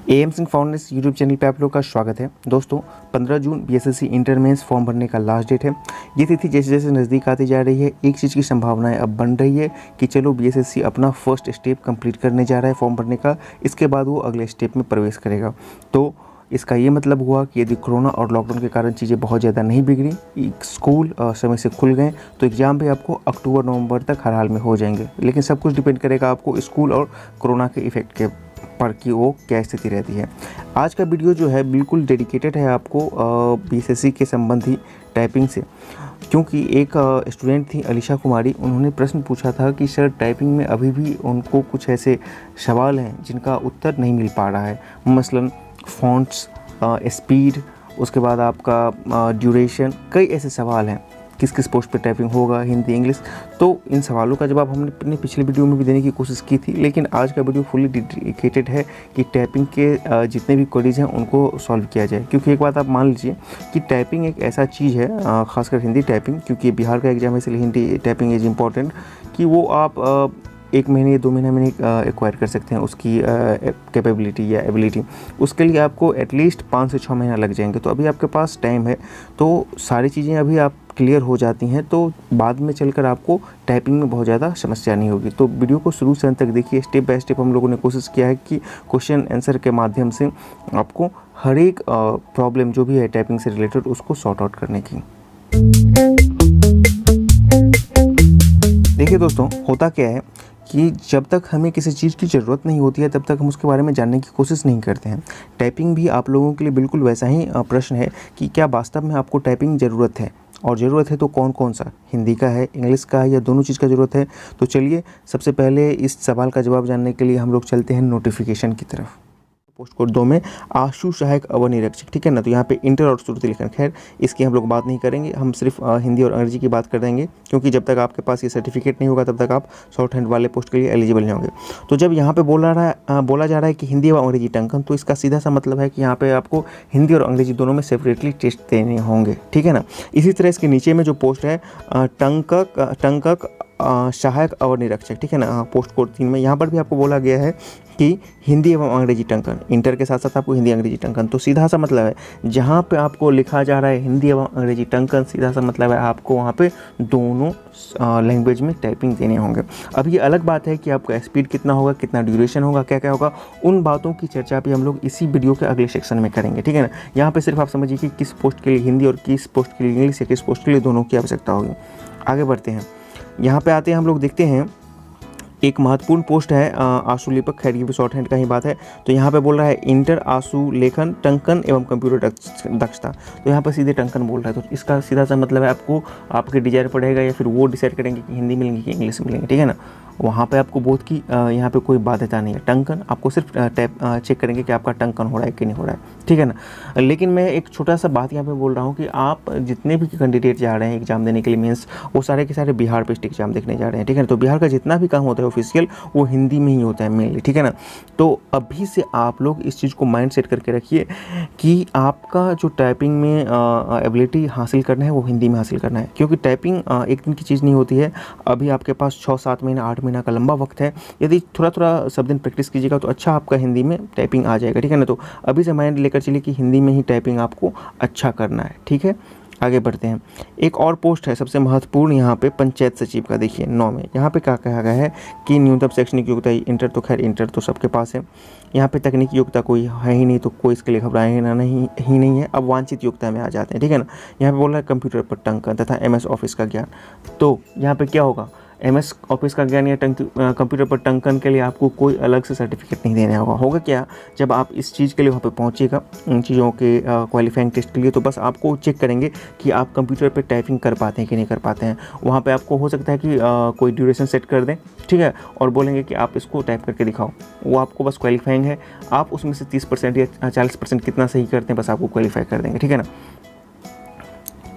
Am Singh foundation YouTube channel पे आप लोग का स्वागत है। दोस्तों 15 जून बीएसएससी इंटर मेंस फॉर्म भरने का लास्ट डेट है। ये तिथि जैसे जैसे नज़दीक आती जा रही है, एक चीज़ की संभावनाएं अब बन रही है कि चलो बीएसएससी अपना फर्स्ट स्टेप कंप्लीट करने जा रहा है फॉर्म भरने का, इसके बाद वो अगले स्टेप में प्रवेश करेगा। तो इसका ये मतलब हुआ कि यदि कोरोना और लॉकडाउन के कारण चीज़ें बहुत ज़्यादा नहीं बिगड़ी, स्कूल समय से खुल गए, तो एग्ज़ाम भी आपको अक्टूबर नवंबर तक हर हाल में हो जाएंगे। लेकिन सब कुछ डिपेंड करेगा आपको स्कूल और कोरोना के इफ़ेक्ट के पर कि वो क्या स्थिति रहती है। आज का वीडियो जो है बिल्कुल डेडिकेटेड है आपको बीएसएससी के संबंधी टाइपिंग से, क्योंकि एक स्टूडेंट थी अलीशा कुमारी, उन्होंने प्रश्न पूछा था कि सर टाइपिंग में अभी भी उनको कुछ ऐसे सवाल हैं जिनका उत्तर नहीं मिल पा रहा है, मसलन फ़ॉन्ट्स, स्पीड, उसके बाद आपका ड्यूरेशन, कई ऐसे सवाल हैं, किस किस पोस्ट पे टाइपिंग होगा, हिंदी, इंग्लिश। तो इन सवालों का जवाब हमने अपने पिछले वीडियो में भी देने की कोशिश की थी, लेकिन आज का वीडियो फुली डेडिकेटेड है कि टाइपिंग के जितने भी क्वेरीज हैं उनको सॉल्व किया जाए। क्योंकि एक बात आप मान लीजिए कि टाइपिंग एक ऐसा चीज़ है, खासकर हिंदी टाइपिंग, क्योंकि बिहार का एग्जाम है इसलिए हिंदी टाइपिंग इज़ इम्पॉर्टेंट, कि वो आप 1 महीने या 2 महीने में एक्वायर कर सकते हैं उसकी कैपेबिलिटी या एबिलिटी। उसके लिए आपको एटलीस्ट 5 से 6 महीना लग जाएंगे। तो अभी आपके पास टाइम है, तो सारी चीज़ें अभी आप क्लियर हो जाती हैं, तो बाद में चलकर आपको टाइपिंग में बहुत ज़्यादा समस्या नहीं होगी। तो वीडियो को शुरू से अंत तक देखिए। स्टेप बाय स्टेप हम लोगों ने कोशिश किया है कि क्वेश्चन आंसर के माध्यम से आपको हर एक प्रॉब्लम जो भी है टाइपिंग से रिलेटेड उसको सॉर्ट आउट करने की। देखिए दोस्तों, होता क्या है कि जब तक हमें किसी चीज़ की ज़रूरत नहीं होती है तब तक हम उसके बारे में जानने की कोशिश नहीं करते हैं। टाइपिंग भी आप लोगों के लिए बिल्कुल वैसा ही प्रश्न है कि क्या वास्तव में आपको टाइपिंग ज़रूरत है, और ज़रूरत है तो कौन कौन सा, हिंदी का है, इंग्लिश का है, या दोनों चीज़ का ज़रूरत है। तो चलिए सबसे पहले इस सवाल का जवाब जानने के लिए हम लोग चलते हैं नोटिफिकेशन की तरफ। पोस्ट कोड 2 में आशु सहायक अवर निरीक्षक, ठीक है ना। तो यहाँ पे इंटर और श्रुति लेखन, खैर इसकी हम लोग बात नहीं करेंगे, हम सिर्फ हिंदी और अंग्रेजी की बात कर देंगे, क्योंकि जब तक आपके पास ये सर्टिफिकेट नहीं होगा तब तक आप शॉर्ट हैंड वाले पोस्ट के लिए एलिजिबल नहीं होंगे। तो जब यहाँ पे बोला जा रहा है कि हिंदी और अंग्रेजी टंकन, तो इसका सीधा सा मतलब है कि यहाँ पे आपको हिंदी और अंग्रेजी दोनों में सेपरेटली टेस्ट देने होंगे, ठीक है ना। इसी तरह इसके नीचे में जो पोस्ट है टंकक सहायक अवर निरीक्षक, ठीक है ना, पोस्ट कोड 3 में यहाँ पर भी आपको बोला गया है कि हिंदी एवं अंग्रेजी टंकन, इंटर के साथ साथ आपको हिंदी अंग्रेजी टंकन। तो सीधा सा मतलब है जहाँ पे आपको लिखा जा रहा है हिंदी एवं अंग्रेजी टंकन, सीधा सा मतलब है आपको वहाँ पे दोनों लैंग्वेज में टाइपिंग देने होंगे। अब ये अलग बात है कि आपका स्पीड कितना होगा, कितना ड्यूरेशन होगा, क्या क्या होगा, उन बातों की चर्चा भी हम लोग इसी वीडियो के अगले सेक्शन में करेंगे, ठीक है ना। यहाँ पर सिर्फ आप समझिए कि किस पोस्ट के लिए हिंदी और किस पोस्ट के लिए इंग्लिश या किस पोस्ट के लिए दोनों की आवश्यकता होगी। आगे बढ़ते हैं, यहाँ पे आते हैं, हम लोग देखते हैं एक महत्वपूर्ण पोस्ट है आशु लिपक, खैर ये भी शॉर्ट हैंड का ही बात है। तो यहाँ पे बोल रहा है इंटर आशु लेखन टंकन एवं कंप्यूटर दक्षता। तो यहाँ पर सीधे टंकन बोल रहा है, तो इसका सीधा सा मतलब है आपको आपके डिजायर पड़ेगा, या फिर वो डिसाइड करेंगे कि हिंदी मिलेंगे कि इंग्लिश मिलेंगे, ठीक है ना। वहाँ पे आपको बोध की यहाँ पे कोई बाध्यता नहीं है। टंकन आपको सिर्फ चेक करेंगे कि आपका टंकन हो रहा है कि नहीं हो रहा है, ठीक है ना। लेकिन मैं एक छोटा सा बात यहाँ पे बोल रहा हूँ कि आप जितने भी कैंडिडेट जा रहे हैं एग्जाम देने के लिए मेंस, वो सारे के सारे बिहार बेस्ड एग्जाम देखने जा रहे हैं, ठीक है ना। तो बिहार का जितना भी काम होता है ऑफिशियल, वो हिंदी में ही होता है मेनली, ठीक है ना। तो अभी से आप लोग इस चीज़ को माइंड सेट करके रखिए कि आपका जो टाइपिंग में एबिलिटी हासिल करना है वो हिंदी में हासिल करना है, क्योंकि टाइपिंग एक दिन की चीज़ नहीं होती है। अभी आपके पास 6-7 महीना 8 महीना का लंबा वक्त है। यदि थोड़ा थोड़ा सब दिन प्रैक्टिस कीजिएगा तो अच्छा आपका हिंदी में टाइपिंग आ जाएगा, ठीक है ना। तो अभी से माइंड लेकर चलिए कि हिंदी में ही टाइपिंग आपको अच्छा करना है, ठीक है। आगे बढ़ते हैं, एक और पोस्ट है सबसे महत्वपूर्ण यहाँ पे पंचायत सचिव का। देखिए 9 में यहाँ पे क्या कहा गया है कि न्यूनतम शैक्षणिक योग्यता, इंटर तो खैर इंटर तो सबके पास है, यहाँ पे तकनीकी योग्यता कोई है ही नहीं, तो कोई इसके लिए घबराए ना ही नहीं है। अब वांछित योग्यता में आ जाते हैं, ठीक है ना। यहाँ पे बोल रहा है कंप्यूटर पर टंकन तथा MS ऑफिस का ज्ञान। तो यहाँ पे क्या होगा, MS ऑफिस का ज्ञान या कंप्यूटर पर टंकन के लिए आपको कोई अलग से सर्टिफिकेट नहीं देना होगा। होगा क्या, जब आप इस चीज़ के लिए वहाँ पे पहुँचिएगा उन चीज़ों के क्वालिफाइंग टेस्ट के लिए, तो बस आपको चेक करेंगे कि आप कंप्यूटर पे टाइपिंग कर पाते हैं कि नहीं कर पाते हैं। वहाँ पे आपको हो सकता है कि कोई ड्यूरेशन सेट कर दें, ठीक है, और बोलेंगे कि आप इसको टाइप करके दिखाओ। वो आपको बस क्वालिफाइंग है, आप उसमें से 30% या 40% कितना सही करते हैं बस आपको क्वालिफाई कर देंगे, ठीक है ना।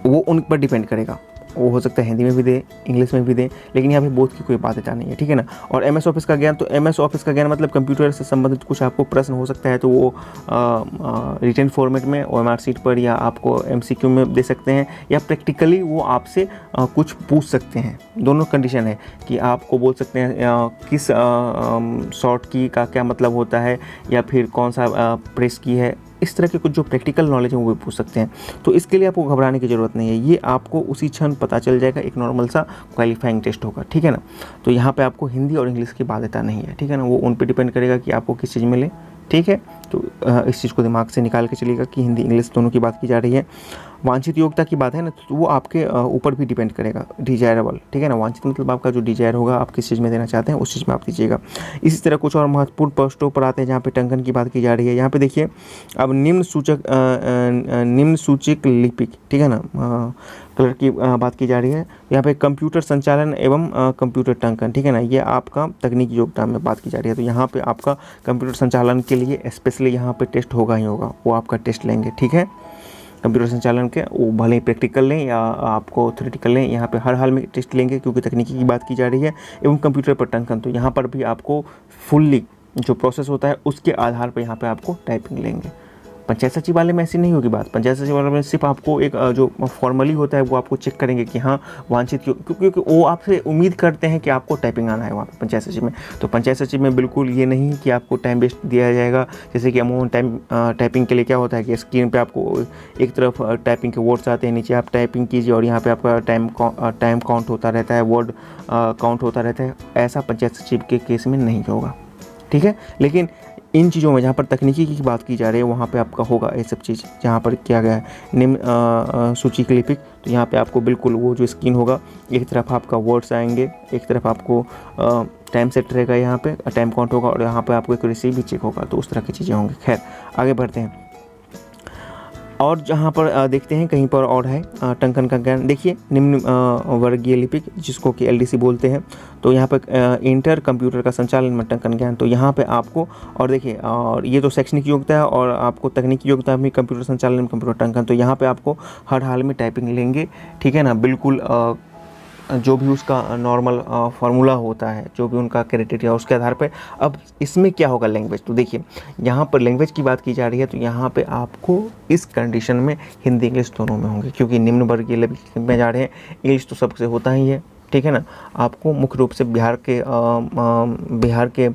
वो उन पर डिपेंड करेगा। वो हो सकता है हिंदी में भी दे, इंग्लिश में भी दे, लेकिन यहाँ पे बोथ की कोई बाध्यता नहीं है, ठीक है ना। और MS ऑफिस का ज्ञान, तो MS ऑफिस का ज्ञान मतलब कंप्यूटर से संबंधित कुछ आपको प्रश्न हो सकता है तो वो रिटन फॉर्मेट में OMR शीट पर या आपको MCQ में दे सकते हैं, या प्रैक्टिकली वो आपसे कुछ पूछ सकते हैं। दोनों कंडीशन है कि आपको बोल सकते हैं किस शॉर्ट की का क्या मतलब होता है, या फिर कौन सा प्रेस की है, इस तरह के कुछ जो प्रैक्टिकल नॉलेज है वो भी पूछ सकते हैं। तो इसके लिए आपको घबराने की ज़रूरत नहीं है, ये आपको उसी क्षण पता चल जाएगा, एक नॉर्मल सा क्वालिफाइंग टेस्ट होगा, ठीक है ना। तो यहाँ पे आपको हिंदी और इंग्लिश की बाध्यता नहीं है, ठीक है ना, वो उन पे डिपेंड करेगा कि आपको किस चीज़ में ले, ठीक है। तो इस चीज़ को दिमाग से निकाल के चलिएगा कि हिंदी इंग्लिश दोनों की बात की जा रही है। वांछित योग्यता की बात है ना, तो वो आपके ऊपर भी डिपेंड करेगा, डिजायरेबल, ठीक है ना। वांछित मतलब आपका जो डिजायर होगा, आप किस चीज़ में देना चाहते हैं उस चीज़ में आप दीजिएगा। इसी तरह कुछ और महत्वपूर्ण पोस्टों पर आते हैं जहाँ पे टंकन की बात की जा रही है। यहाँ पे देखिए, अब निम्न सूचक लिपिक, ठीक है ना, कलर की बात की जा रही है। यहाँ पे कंप्यूटर संचालन एवं कंप्यूटर टंकन, ठीक है ना, ये आपका तकनीकी योग्यता में बात की जा रही है। तो यहाँ पे आपका कंप्यूटर संचालन के लिए स्पेशली यहाँ पे टेस्ट होगा ही होगा, वो आपका टेस्ट लेंगे, ठीक है। कंप्यूटर संचालन के वो भले ही प्रैक्टिकल लें या आपको थ्योरेटिकल लें, यहाँ पे हर हाल में टेस्ट लेंगे क्योंकि तकनीकी की बात की जा रही है। एवं कंप्यूटर पर टंकन, तो यहाँ पर भी आपको फुल्ली जो प्रोसेस होता है उसके आधार पर यहाँ पे आपको टाइपिंग लेंगे। पंचायत सचिव वाले में ऐसी नहीं होगी बात। पंचायत सचिव वाले में सिर्फ आपको एक जो फॉर्मली होता है वो आपको चेक करेंगे कि हाँ वांछित, क्योंकि वो आपसे उम्मीद करते हैं कि आपको टाइपिंग आना है वहाँ पे पंचायत सचिव में। तो पंचायत सचिव में बिल्कुल ये नहीं कि आपको टाइम वेस्ट दिया जाएगा। जैसे कि अमूमन टाइपिंग के लिए क्या होता है कि स्क्रीन पर आपको एक तरफ टाइपिंग के वर्ड्स आते हैं, नीचे आप टाइपिंग कीजिए और यहाँ पर आपका टाइम काउंट होता रहता है, वर्ड काउंट होता रहता है। ऐसा पंचायत सचिव के केस में नहीं होगा, ठीक है। लेकिन इन चीज़ों में जहाँ पर तकनीकी की बात की जा रही है वहाँ पे आपका होगा ये सब चीज़। जहाँ पर किया गया है निम्न सूची के लिपिक, तो यहाँ पे आपको बिल्कुल वो जो स्क्रीन होगा, एक तरफ आपका वर्ड्स आएंगे, एक तरफ आपको टाइम सेट रहेगा, यहाँ पे टाइम काउंट होगा और यहाँ पे आपको एक्यूरेसी भी चेक होगा। तो उस तरह की चीज़ें होंगी। खैर आगे बढ़ते हैं और जहाँ पर देखते हैं कहीं पर और है टंकन का ज्ञान। देखिए निम्न वर्गीय लिपिक जिसको कि LDC बोलते हैं, तो यहाँ पर इंटर कंप्यूटर का संचालन में टंकन ज्ञान, तो यहाँ पे आपको और देखिए, और ये तो शैक्षणिक योग्यता है और आपको तकनीकी योग्यता में कंप्यूटर संचालन में कंप्यूटर टंकन, तो यहाँ पे आपको हर हाल में टाइपिंग लेंगे, ठीक है ना। बिल्कुल जो भी उसका नॉर्मल फार्मूला होता है, जो भी उनका क्राइटेरिया उसके आधार पे। अब इसमें क्या होगा लैंग्वेज, तो देखिए यहाँ पर लैंग्वेज की बात की जा रही है, तो यहाँ पे आपको इस कंडीशन में हिंदी इंग्लिश दोनों में होंगे, क्योंकि निम्न वर्गीय लिपिक में जा रहे हैं। इंग्लिश तो सबसे होता ही है, ठीक है ना। आपको मुख्य रूप से बिहार के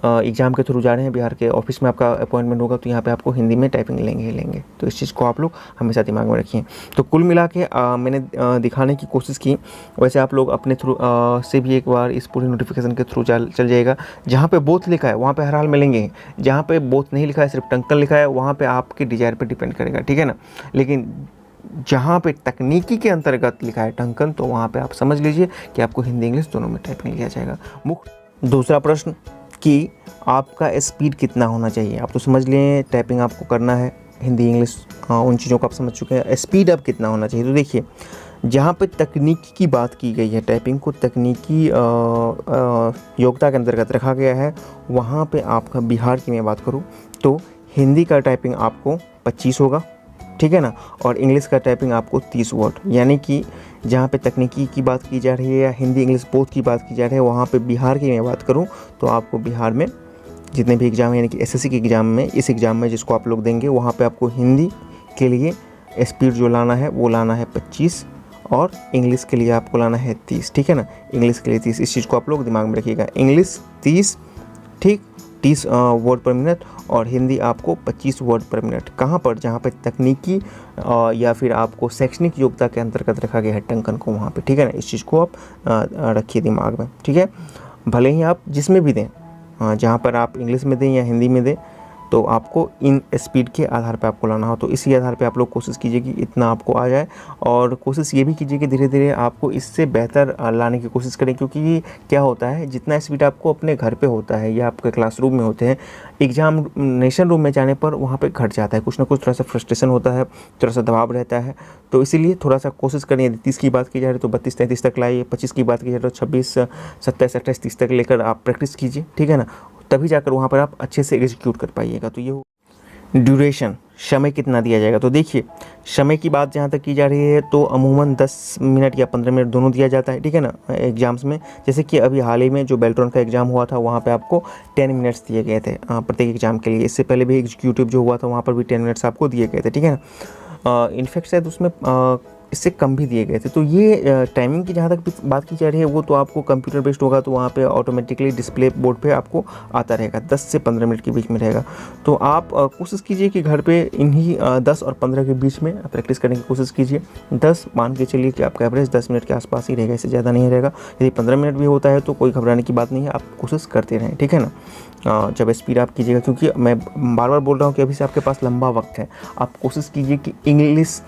एग्ज़ाम के थ्रू जा रहे हैं, बिहार के ऑफिस में आपका अपॉइंटमेंट होगा, तो यहाँ पे आपको हिंदी में टाइपिंग लेंगे ही लेंगे। तो इस चीज़ को आप लोग हमेशा दिमाग में रखिए। तो कुल मिला के मैंने दिखाने की कोशिश की। वैसे आप लोग अपने थ्रू से भी एक बार इस पूरी नोटिफिकेशन के थ्रू चल जाइएगा। जहाँ पे बोथ लिखा है वहाँ पे हर हाल में लेंगे, जहाँ पे बोथ नहीं लिखा है, सिर्फ टंकन लिखा है, वहाँ पर आपके डिजायर पर डिपेंड करेगा, ठीक है ना। लेकिन जहाँ पे तकनीकी के अंतर्गत लिखा है टंकन, तो वहाँ पे आप समझ लीजिए कि आपको हिंदी इंग्लिश दोनों में टाइपिंग लिया जाएगा। दूसरा प्रश्न कि आपका स्पीड कितना होना चाहिए। आप तो समझ लिए टाइपिंग आपको करना है हिंदी इंग्लिश, उन चीज़ों को आप समझ चुके हैं। स्पीड अब कितना होना चाहिए, तो देखिए जहाँ पे तकनीकी की बात की गई है, टाइपिंग को तकनीकी योग्यता के अंतर्गत रखा गया है, वहाँ पे आपका बिहार की मैं बात करूँ तो हिंदी का टाइपिंग आपको 25 होगा, ठीक है ना, और इंग्लिश का टाइपिंग आपको 30 वर्ड। यानी कि जहाँ पे तकनीकी की बात की जा रही है या हिंदी इंग्लिश बोथ की बात की जा रही है, वहाँ पे बिहार की मैं बात करूँ तो आपको बिहार में जितने भी एग्ज़ाम है, यानी कि SSC के एग्ज़ाम में, इस एग्ज़ाम में जिसको आप लोग देंगे, वहाँ पे आपको हिंदी के लिए स्पीड जो लाना है वो लाना है 25 और इंग्लिश के लिए आपको लाना है 30, ठीक है ना। इंग्लिश के लिए 30, इस चीज़ को आप लोग दिमाग में रखिएगा। इंग्लिश 30, ठीक, 30 वर्ड पर मिनट, और हिंदी आपको 25 वर्ड पर मिनट। कहाँ पर, जहाँ पे तकनीकी या फिर आपको शैक्षणिक योग्यता के अंतर्गत रखा गया है टंकन को, वहाँ पे, ठीक है ना। इस चीज़ को आप रखिए दिमाग में, ठीक है। भले ही आप जिसमें भी दें, जहाँ पर आप इंग्लिश में दें या हिंदी में दें, तो आपको इन स्पीड के आधार पे आपको लाना हो। तो इसी आधार पे आप लोग कोशिश कीजिए कि इतना आपको आ जाए, और कोशिश ये भी कीजिए कि धीरे धीरे आपको इससे बेहतर लाने की कोशिश करें। क्योंकि क्या होता है, जितना स्पीड आपको अपने घर पे होता है या आपके क्लासरूम में होते हैं, एग्जामिनेशन रूम में जाने पर वहाँ पे घट जाता है। कुछ ना कुछ थोड़ा सा फ्रस्ट्रेशन होता है, थोड़ा सा दबाव रहता है। तो इसीलिए थोड़ा सा कोशिश करें। यदि 30 की बात की जा रही है तो 32-33 तक लाइए, 25 की बात की जा रही है तो 26, 27, 28, 30 तक लेकर आप प्रैक्टिस कीजिए, ठीक है ना। तभी जाकर वहाँ पर आप अच्छे से एग्जीक्यूट कर पाइएगा। तो ये ड्यूरेशन, समय कितना दिया जाएगा। तो देखिए, समय की बात जहाँ तक की जा रही है तो अमूमन 10 मिनट या 15 मिनट दोनों दिया जाता है, ठीक है ना, एग्ज़ाम्स में। जैसे कि अभी हाल ही में जो बेल्ट्रॉन का एग्ज़ाम हुआ था वहाँ पे आपको 10 मिनट्स दिए गए थे प्रत्येक एग्ज़ाम के लिए। इससे पहले भी एग्जीक्यूटिव जो हुआ था वहाँ पर भी 10 मिनट्स आपको दिए गए थे, ठीक है ना। इनफैक्ट शायद उसमें इससे कम भी दिए गए थे। तो ये टाइमिंग की जहाँ तक बात की जा रही है वो तो आपको कंप्यूटर बेस्ड होगा, तो वहाँ पे ऑटोमेटिकली डिस्प्ले बोर्ड पे आपको आता रहेगा, 10 से 15 मिनट के बीच में रहेगा। तो आप कोशिश कीजिए कि घर पे इन्हीं 10 और 15 के बीच में प्रैक्टिस करने की कोशिश कीजिए। 10 मान के चलिए कि आपका एवरेज 10 मिनट के आसपास ही रहेगा, इससे ज़्यादा नहीं रहेगा। यदि 15 मिनट भी होता है तो कोई घबराने की बात नहीं है, आप कोशिश करते रहें, ठीक है ना। जब स्पीड आप कीजिएगा, क्योंकि मैं बार बार बोल रहा हूँ कि अभी से आपके पास लंबा वक्त है। आप कोशिश कीजिए कि इंग्लिश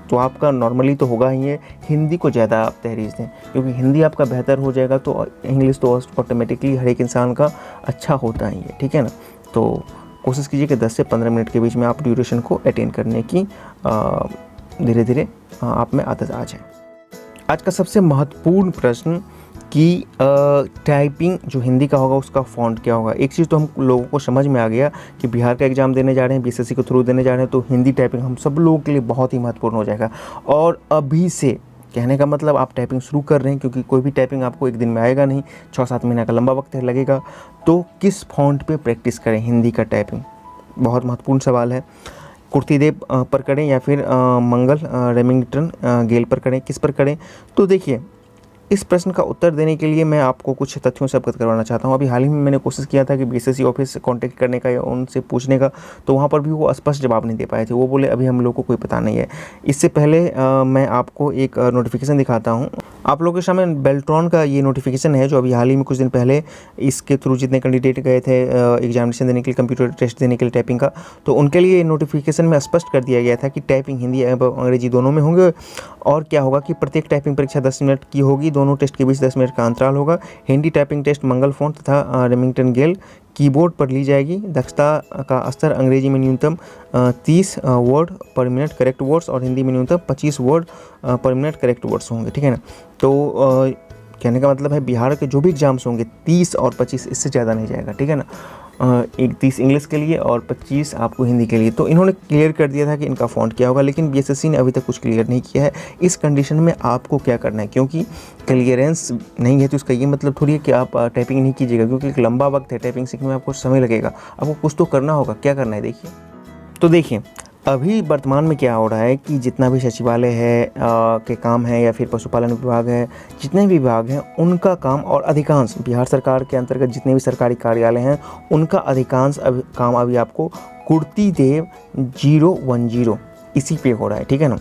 तो आपका नॉर्मली तो होगा ही है, हिंदी को ज़्यादा आप तहरीर दें, क्योंकि हिंदी आपका बेहतर हो जाएगा तो इंग्लिश तो ऑटोमेटिकली हर एक इंसान का अच्छा होता ही है, ठीक है ना। तो कोशिश कीजिए कि 10 से 15 मिनट के बीच में आप ड्यूरेशन को अटेन करने की धीरे धीरे आप में आदत आ जाए। आज का सबसे महत्वपूर्ण प्रश्न कि टाइपिंग जो हिंदी का होगा उसका फ़ॉन्ट क्या होगा। एक चीज़ तो हम लोगों को समझ में आ गया कि बिहार का एग्ज़ाम देने जा रहे हैं, बीएसएससी के थ्रू देने जा रहे हैं, तो हिंदी टाइपिंग हम सब लोगों के लिए बहुत ही महत्वपूर्ण हो जाएगा। और अभी से कहने का मतलब आप टाइपिंग शुरू कर रहे हैं, क्योंकि कोई भी टाइपिंग आपको एक दिन में आएगा नहीं, 6-7 महीने का लंबा वक्त लगेगा। तो किस फ़ॉन्ट पर प्रैक्टिस करें हिंदी का टाइपिंग, बहुत महत्वपूर्ण सवाल है। कुर्तीदेव पर करें या फिर मंगल रेमिंगटन गेल पर करें, किस पर करें। तो देखिए, इस प्रश्न का उत्तर देने के लिए मैं आपको कुछ तथ्यों से अवगत करवाना चाहता हूँ। अभी हाल ही में मैंने कोशिश किया था कि बीएसएससी ऑफिस से कांटेक्ट करने का या उनसे पूछने का, तो वहाँ पर भी वो स्पष्ट जवाब नहीं दे पाए थे। वो बोले अभी हम लोग को कोई पता नहीं है। इससे पहले मैं आपको एक नोटिफिकेशन दिखाता हूँ। आप लोगों के सामने बेल्ट्रॉन का ये नोटिफिकेशन है जो अभी हाल ही में कुछ दिन पहले इसके थ्रू जितने कैंडिडेट गए थे एग्जामिनेशन देने के लिए, कंप्यूटर टेस्ट देने के लिए टाइपिंग का, तो उनके लिए नोटिफिकेशन में स्पष्ट कर दिया गया था कि टाइपिंग हिंदी एवं अंग्रेजी दोनों में होंगे। और क्या होगा कि प्रत्येक टाइपिंग परीक्षा 10 मिनट की होगी, दोनों टेस्ट के बीच 10 मिनट का अंतराल होगा। हिंदी टाइपिंग टेस्ट मंगल फ़ॉन्ट तथा रेमिंगटन गेल कीबोर्ड पर ली जाएगी। दक्षता का स्तर अंग्रेजी में न्यूनतम 30 वर्ड पर मिनट करेक्ट वर्ड्स और हिंदी में न्यूनतम 25 वर्ड पर मिनट करेक्ट वर्ड्स होंगे, ठीक है ना। तो कहने का मतलब है बिहार के जो भी एग्जाम्स होंगे 30 और 25, इससे ज़्यादा नहीं जाएगा, ठीक है ना। 30 इंग्लिश के लिए और 25 आपको हिंदी के लिए। तो इन्होंने क्लियर कर दिया था कि इनका फ़ॉन्ट क्या होगा, लेकिन बीएसएससी ने अभी तक कुछ क्लियर नहीं किया है। इस कंडीशन में आपको क्या करना है, क्योंकि क्लियरेंस नहीं है तो इसका ये मतलब थोड़ी है कि आप टाइपिंग नहीं कीजिएगा, क्योंकि एक लंबा वक्त है, टाइपिंग सीखने में आपको समय लगेगा। आपको कुछ तो करना होगा, क्या करना है देखिए। तो देखिए, अभी वर्तमान में क्या हो रहा है कि जितना भी सचिवालय है के काम है या फिर पशुपालन विभाग है, जितने भी विभाग हैं उनका काम, और अधिकांश बिहार सरकार के अंतर्गत जितने भी सरकारी कार्यालय हैं उनका अधिकांश काम अभी आपको कुर्तीदेव 010 इसी पे हो रहा है, ठीक है ना।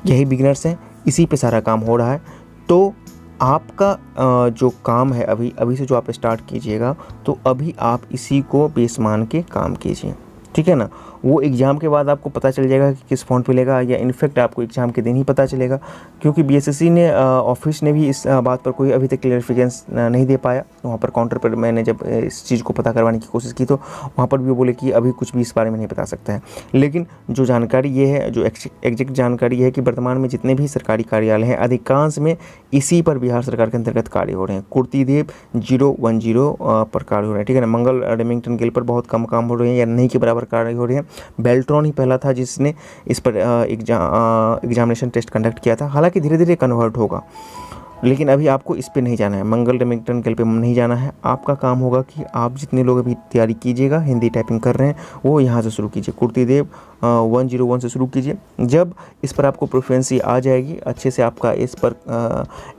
यही बिगिनर्स हैं, इसी पे सारा काम हो रहा है। तो आपका जो काम है अभी से जो आप स्टार्ट कीजिएगा, तो अभी आप इसी को बेस मान के काम कीजिए, ठीक है ना। वो एग्ज़ाम के बाद आपको पता चल जाएगा कि किस फ़ॉन्ट पे लेगा, या इनफैक्ट आपको एग्ज़ाम के दिन ही पता चलेगा, क्योंकि बीएसएससी ने ऑफिस ने भी इस बात पर कोई अभी तक क्लियरिफिकेशन नहीं दे पाया। वहाँ पर काउंटर पर मैंने जब इस चीज़ को पता करवाने की कोशिश की तो वहाँ पर भी वो बोले कि अभी कुछ भी इस बारे में नहीं बता सकता है। लेकिन जो जानकारी ये है, जो एग्जैक्ट जानकारी है कि वर्तमान में जितने भी सरकारी कार्यालय हैं अधिकांश में इसी पर बिहार सरकार के अंतर्गत कार्य हो रहे हैं। कुर्तीदेव 010 पर कार्य हो रहे हैं, ठीक है ना। मंगल रेमिंगटन गेल पर बहुत कम काम हो रहे हैं या नहीं के बराबर कार्य हो रहे हैं। बेल्ट्रॉन ही पहला था जिसने इस पर एग्जामिनेशन टेस्ट कंडक्ट किया था। हालांकि धीरे धीरे कन्वर्ट होगा, लेकिन अभी आपको इस पे नहीं जाना है, मंगल रेमिंगटन गेल पे नहीं जाना है। आपका काम होगा कि आप जितने लोग अभी तैयारी कीजिएगा, हिंदी टाइपिंग कर रहे हैं, वो यहाँ से शुरू कीजिए, कुर्तीदेव 101 से शुरू कीजिए। जब इस पर आपको प्रोफिशिएंसी आ जाएगी, अच्छे से आपका इस पर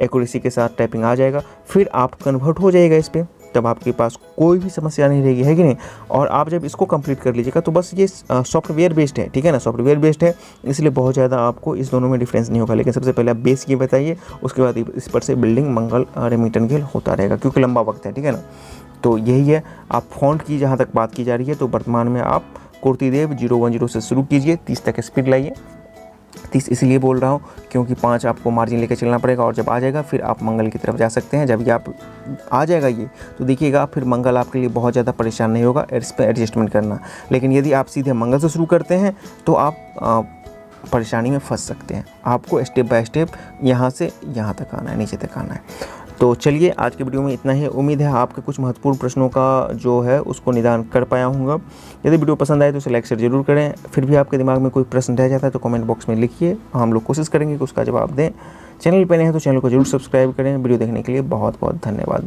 एक्यूरेसी के साथ टाइपिंग आ जाएगा, फिर आप कन्वर्ट हो जाएगा इस पर, तब आपके पास कोई भी समस्या नहीं रहेगी, है कि नहीं। और आप जब इसको कंप्लीट कर लीजिएगा तो बस ये सॉफ्टवेयर बेस्ड है, ठीक है ना, सॉफ्टवेयर बेस्ड है, इसलिए बहुत ज़्यादा आपको इस दोनों में डिफरेंस नहीं होगा। लेकिन सबसे पहले आप बेस ये बताइए, उसके बाद इस पर से बिल्डिंग मंगल रेमिंगटन गेल होता रहेगा, क्योंकि लंबा वक्त है, ठीक है ना। तो यही है। आप फ़ॉन्ट की जहाँ तक बात की जा रही है, तो वर्तमान में आप कुर्तीदेव 010 से शुरू कीजिए, 30 तक स्पीड लाइए। 30 इसलिए बोल रहा हूँ क्योंकि 5 आपको मार्जिन लेकर चलना पड़ेगा, और जब आ जाएगा फिर आप मंगल की तरफ जा सकते हैं। जब ये आप आ जाएगा ये, तो देखिएगा फिर मंगल आपके लिए बहुत ज़्यादा परेशान नहीं होगा इस पर एडजस्टमेंट करना। लेकिन यदि आप सीधे मंगल से शुरू करते हैं तो आप परेशानी में फंस सकते हैं। आपको स्टेप बाय स्टेप यहाँ से यहाँ तक आना है, नीचे तक आना है। तो चलिए आज के वीडियो में इतना ही। उम्मीद है आपके कुछ महत्वपूर्ण प्रश्नों का जो है उसको निदान कर पाया हूँगा। यदि वीडियो पसंद आए तो इसे लाइक शेयर जरूर करें। फिर भी आपके दिमाग में कोई प्रश्न रह जाता है तो कमेंट बॉक्स में लिखिए, हम लोग कोशिश करेंगे कि उसका जवाब दें। चैनल पर नए हैं तो चैनल को जरूर सब्सक्राइब करें। वीडियो देखने के लिए बहुत बहुत धन्यवाद।